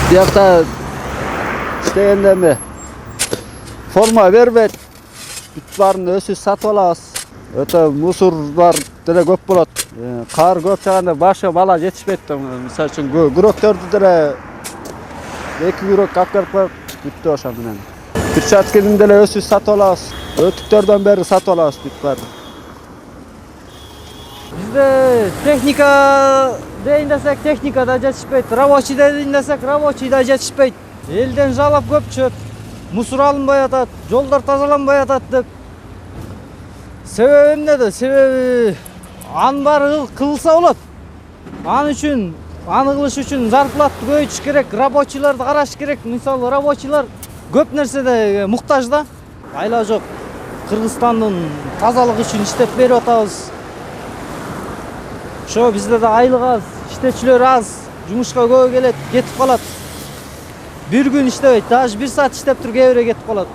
Buyakta iştegende mi? Forma vermeyet. Büt barını ösüz satып alabыз. Öte musurlar dere köp bolat. Kar köp çaganda başka bala жетишпейт. Misal üçün күрөктөрдү деле 2 күрөк алып келип коюп бүттү ошо менен. Перчатканы деле өсүз сатып алабыз. Өтүктөрдөн бери сатып алабыз бүт бар. Bizde техника дейин десек техника да жетишпейт, рабочий дейин десек рабочий да жетишпейт. Элден жалап көп чөп, мусор алынбай атат, жолдор тазаланбай атат деп. Себеби эмнеде? Себеби анын баары кылса болот. Аны кылыш үчүн зарплатты көбөйтүш керек, рабочийларды караш керек. Мисалы рабочийлар көп нерседе муктаж да. Айла жок. Кыргызстандын тазалык үчүн иштеп берип атабыз. Ошо бизде да айлык аз, иштечилер аз, жумушка көбү келет, кетип калат. Bir gün иштебейт, даже 1 saat иштеп туруп кээ бирөө кетип калат.